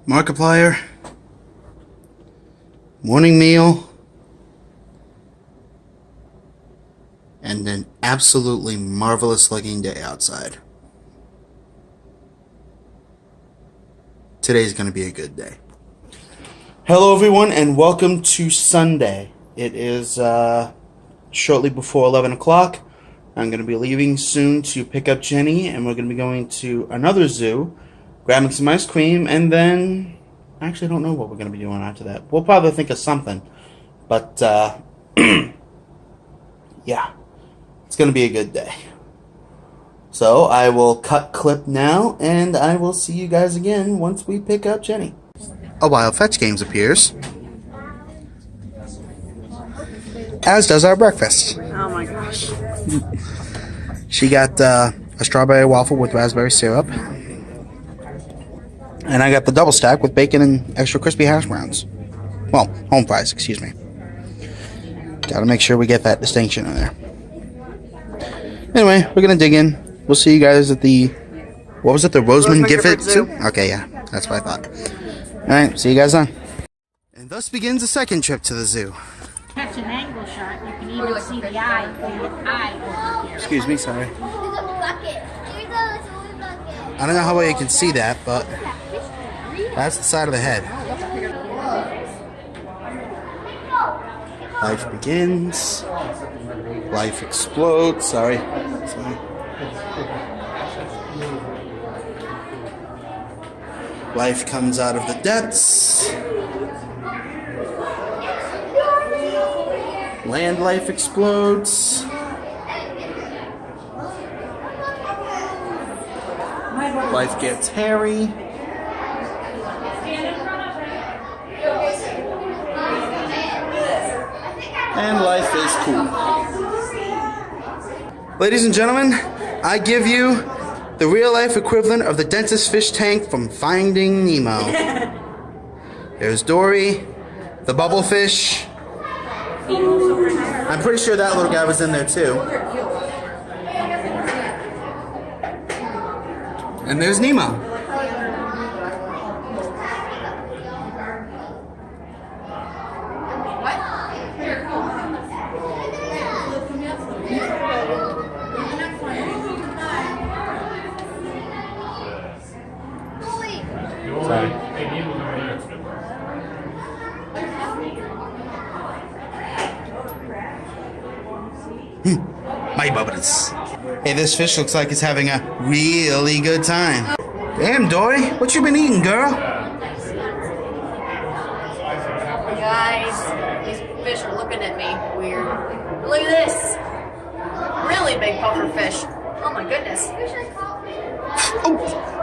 Markiplier, morning meal, and an absolutely marvelous looking day outside. Today's going to be a good day. Hello everyone and welcome to Sunday. It is shortly before 11 o'clock. I'm going to be leaving soon to pick up Jenny, and we're going to be going to another zoo, grabbing some ice cream, and then I actually don't know what we're going to be doing after that. We'll probably think of something, but yeah, it's going to be a good day. So I will cut clip now, and I will see you guys again once we pick up Jenny. A Wild Fetch Games appears, as does our breakfast. Oh my gosh. She got a strawberry waffle with raspberry syrup, and I got the double stack with bacon and extra crispy hash browns. Well, home fries, excuse me. Gotta make sure we get that distinction in there. Anyway, we're gonna dig in. We'll see you guys at the, what was it, the Roseman Gifford Zoo? Okay, yeah, that's what I thought. Alright, see you guys then. And thus begins the second trip to the zoo. Catch an angle shot, you can even see the eye over here. Excuse me, sorry. There's a bucket. There's a bucket. I don't know how well you can see that, but that's the side of the head. Life begins. Life explodes. Sorry. Life comes out of the depths. Land life explodes. Life gets hairy. And life is cool. Ladies and gentlemen, I give you the real life equivalent of the dentist fish tank from Finding Nemo. There's Dory, the bubble fish. I'm pretty sure that little guy was in there too. And there's Nemo. Sorry. My bubbles. Hey, this fish looks like it's having a really good time. Damn, Dory, what you been eating, girl? Guys, these fish are looking at me weird. Look at this. Really big puffer fish. Oh my goodness. Oh,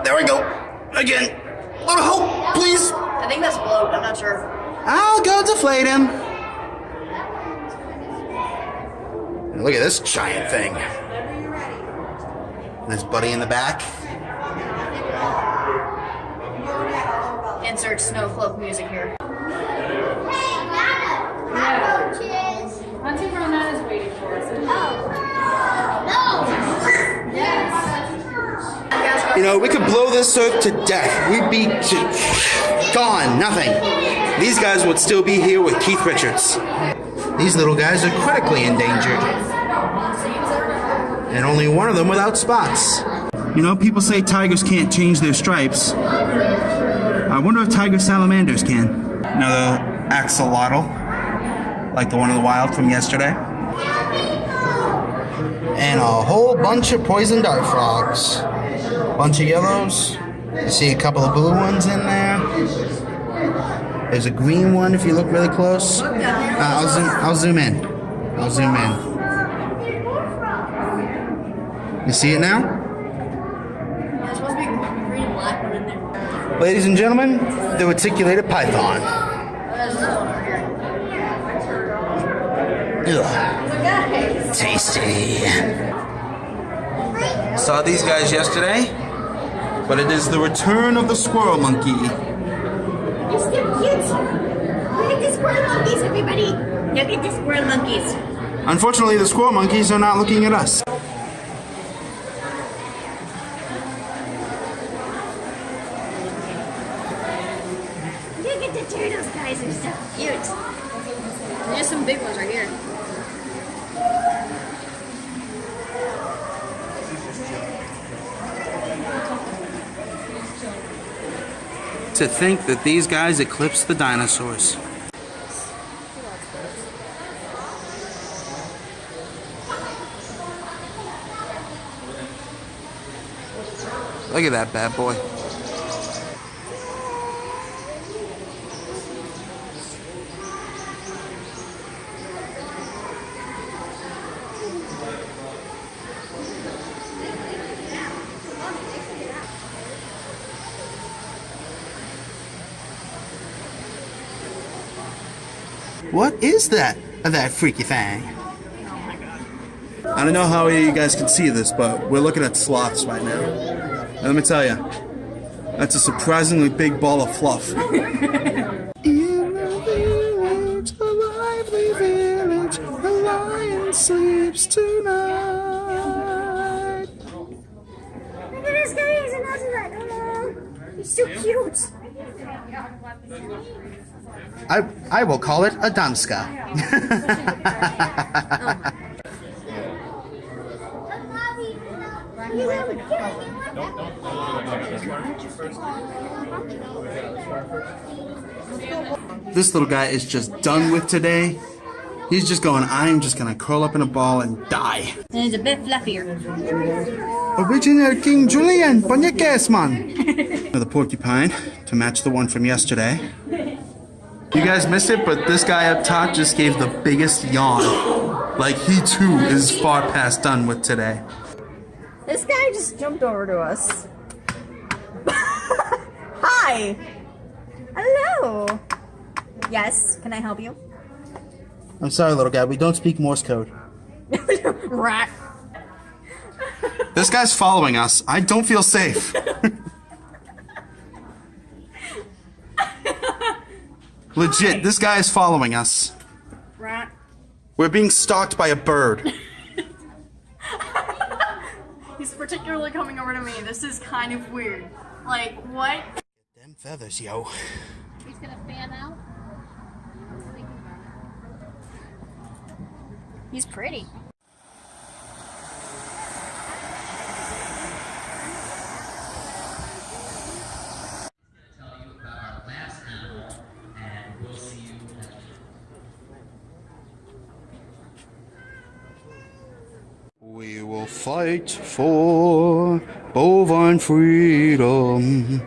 there we go. Again. Little hope, please. I think that's bloat. I'm not sure. I'll go deflate him. Look at this giant thing. There's Buddy in the back. Insert snow cloak music here. Hey, Nana! Cockroaches! Auntie Rona's waiting for us. No! Yes. You know, we could blow this earth to death. We'd be gone, nothing. These guys would still be here with Keith Richards. These little guys are critically endangered. And only one of them without spots. You know, people say tigers can't change their stripes. I wonder if tiger salamanders can. Another axolotl, like the one in the wild from yesterday. And a whole bunch of poison dart frogs. Bunch of yellows. You see a couple of blue ones in there. There's a green one if you look really close. I'll zoom in. I'll zoom in. You see it now? There's supposed to be a green and black one in there. Ladies and gentlemen, the reticulated python. There's this one over here. Ugh. Tasty. Saw these guys yesterday, but it is the return of the squirrel monkey. You're still cute! Look at the squirrel monkeys, everybody! Look at the squirrel monkeys! Unfortunately, the squirrel monkeys are not looking at us. turtles, guys, are so cute. There's some big ones right here. To think that these guys eclipsed the dinosaurs. Look at that bad boy. What is that freaky thing? I don't know how you guys can see this, but we're looking at sloths right now. And let me tell you, that's a surprisingly big ball of fluff. In the village, a lively village, a lion sleeps tonight. Look at this, guys, and that's that. He's so cute. I will call it a Damska. This little guy is just done with today. He's just going, I'm just gonna curl up in a ball and die. And it's a bit fluffier. Original King Julian, Bonyakes, man. The porcupine to match the one from yesterday. You guys missed it, but this guy up top just gave the biggest yawn. Like he too is far past done with today. This guy just jumped over to us. Hi. Hello. Yes, can I help you? I'm sorry, little guy, we don't speak Morse code. Rat. This guy's following us. I don't feel safe. Legit, this guy is following us. Rat. We're being stalked by a bird. He's particularly coming over to me. This is kind of weird. Like, what? Them feathers, yo. He's gonna fan out. He's pretty. We will fight for bovine freedom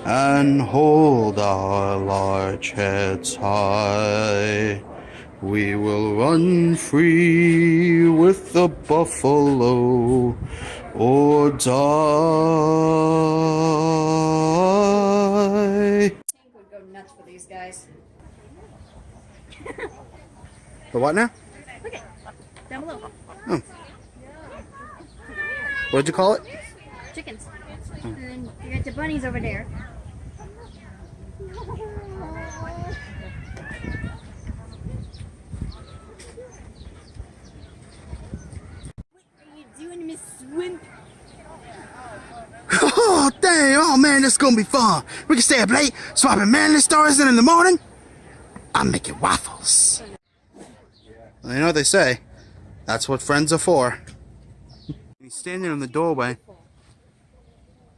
and hold our large heads high. We will run free with the buffalo or die. Tank would go nuts for these guys. The what now? Look at down below. Oh. What'd you call it? Chickens. And then you got the bunnies over there. What are you doing, Miss Swimp? Oh, dang. Oh, man, this is going to be fun. We can stay up late, swapping manly stories, and in the morning, I'm making waffles. Well, you know what they say. That's what friends are for. He's standing in the doorway.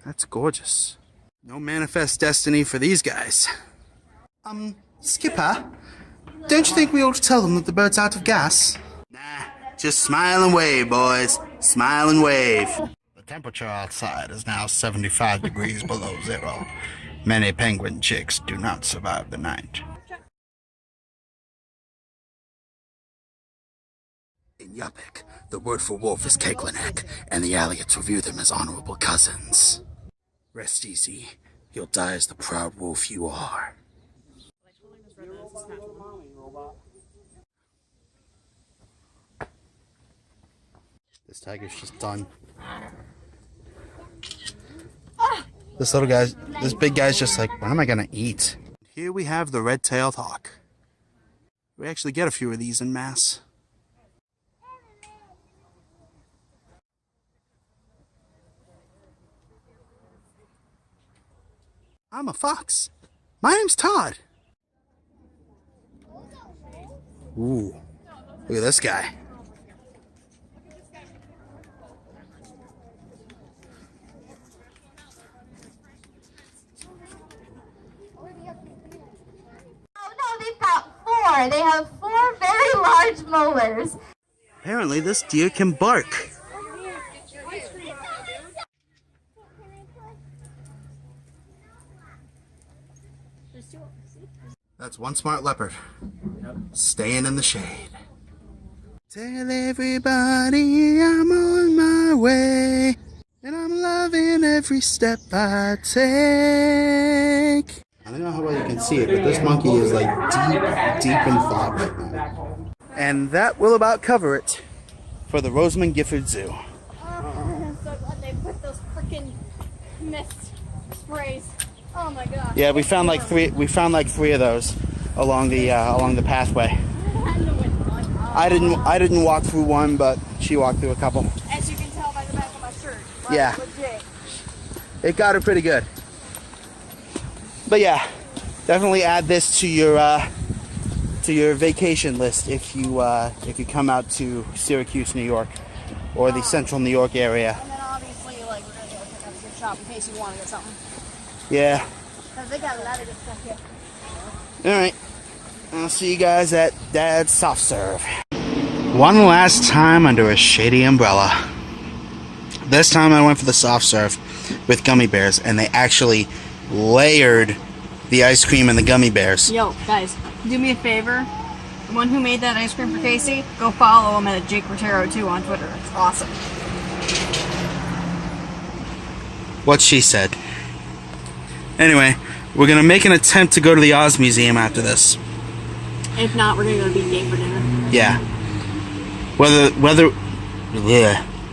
That's gorgeous. No manifest destiny for these guys. Skipper, don't you think we ought to tell them that the boat's out of gas? Nah, just smile and wave, boys. Smile and wave. The temperature outside is now 75 degrees below zero. Many penguin chicks do not survive the night. In Yupik, the word for wolf is Keglanek, and the Aliots review them as honorable cousins. Rest easy. You'll die as the proud wolf you are. This tiger's just done. This little guy's, this big guy's just like, what am I gonna eat? Here we have the red-tailed hawk. We actually get a few of these in mass. I'm a fox. My name's Todd. Ooh, look at this guy. Oh no, they've got 4. They have 4 very large molars. Apparently, this deer can bark. That's one smart leopard. Staying in the shade. Tell everybody I'm on my way, and I'm loving every step I take. I don't know how well you can see it, but this monkey is like deep in thought right now. And that will about cover it for the Rosamond Gifford Zoo. I'm so glad they put those freaking mist sprays. Oh my god. Yeah, we found like 3. We found like 3 of those along the pathway. I didn't walk through one, but she walked through a couple. As you can tell by the back of my shirt. Like, Yeah. legit. It got her pretty good. But yeah, definitely add this to your vacation list if you come out to Syracuse, New York, or the central New York area. And then obviously, like, we're gonna go check out the gift shop in case you want to get something. Yeah. Because they got a lot of good stuff here. Alright. I'll see you guys at Dad's Soft Serve. One last time under a shady umbrella. This time I went for the soft serve with gummy bears, and they actually layered the ice cream and the gummy bears. Yo, guys, do me a favor. The one who made that ice cream for Casey, go follow him at Jake Rotero 2 on Twitter. It's awesome. What she said. Anyway, we're gonna make an attempt to go to the Oz Museum after this. If not, we're gonna go to Beat Game for dinner. Yeah.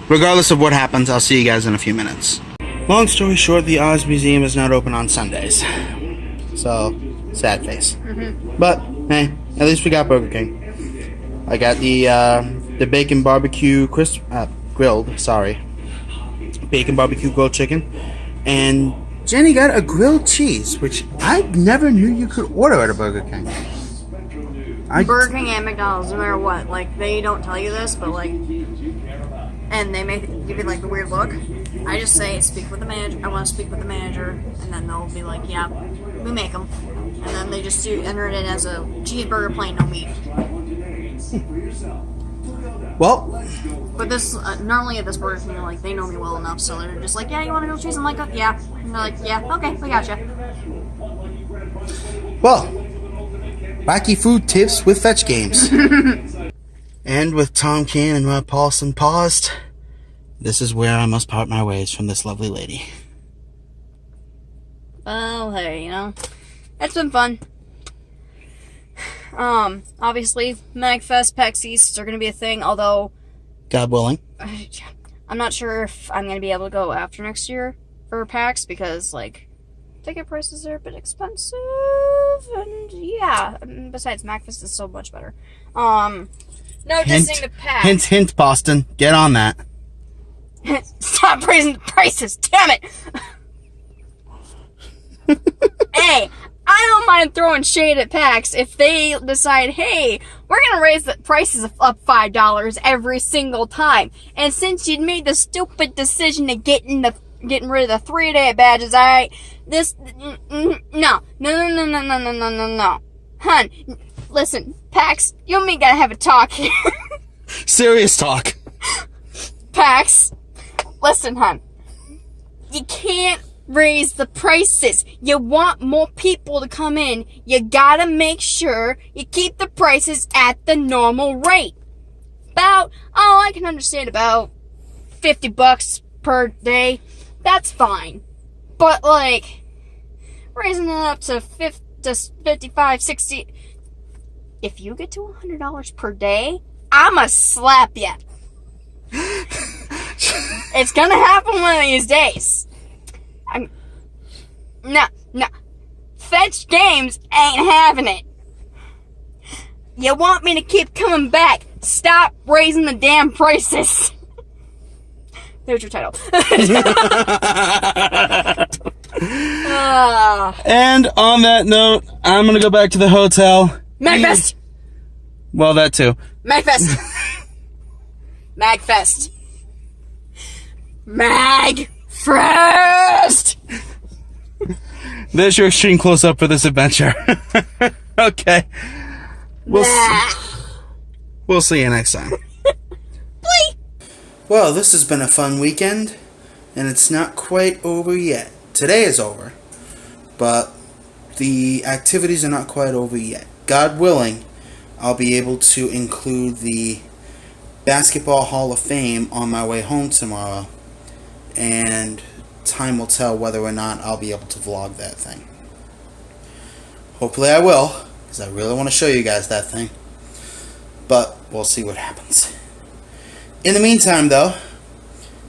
Regardless of what happens, I'll see you guys in a few minutes. Long story short, the Oz Museum is not open on Sundays. So, sad face. But, hey, at least we got Burger King. I got the bacon barbecue grilled, sorry. Bacon barbecue grilled chicken. And Jenny got a grilled cheese, which I never knew you could order at a Burger King. Burger King and McDonald's, no matter what, like, they don't tell you this, but like, and they give you like the weird look. I just say, speak with the manager. I want to speak with the manager, and then they'll be like, yeah, we make them, and then they just enter it in as a cheeseburger, plain, no meat. Well, But this normally at this Burger King, like, they know me well enough, so they're just like, yeah, you want to grilled cheese? I'm like, oh, yeah. And they're like, yeah, okay, we gotcha. well, wacky food tips with fetch games. And with Tom Can and Rob Paulson paused, this is where I must part my ways from this lovely lady. Well, hey, you know, it's been fun. Obviously, MagFest, PAX East are going to be a thing, although God willing. I'm not sure if I'm going to be able to go after next year for PAX, because, like, ticket prices are a bit expensive, and yeah, besides, MagFest is so much better. No dissing to PAX. Hint, hint, Boston. Get on that. Stop raising the prices, damn it! Hey, I don't mind throwing shade at PAX if they decide, hey, we're gonna raise the prices up $5 every single time. And since you made the stupid decision of getting rid of the 3-day badges, alright? No. Hun, listen, PAX, you and me gotta have a talk here. Serious talk. PAX, listen, hun. You can't raise the prices. You want more people to come in. You gotta make sure you keep the prices at the normal rate. I can understand about $50 per day. That's fine. But, like, raising it up to 55, 60. If you get to $100 per day, I'ma slap ya. It's gonna happen one of these days. No. Fetch Games ain't having it. You want me to keep coming back? Stop raising the damn prices. There's your title. And on that note, I'm gonna go back to the hotel. MagFest! Well, that too. Magfest. Magfest. Magfest. There's your extreme close-up for this adventure. Okay. We'll see you next time. Well, this has been a fun weekend, and it's not quite over yet. Today is over, but the activities are not quite over yet. God willing, I'll be able to include the Basketball Hall of Fame on my way home tomorrow, and time will tell whether or not I'll be able to vlog that thing. Hopefully I will, because I really want to show you guys that thing, but we'll see what happens. In the meantime, though,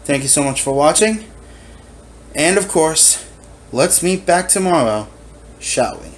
thank you so much for watching, and of course, let's meet back tomorrow, shall we?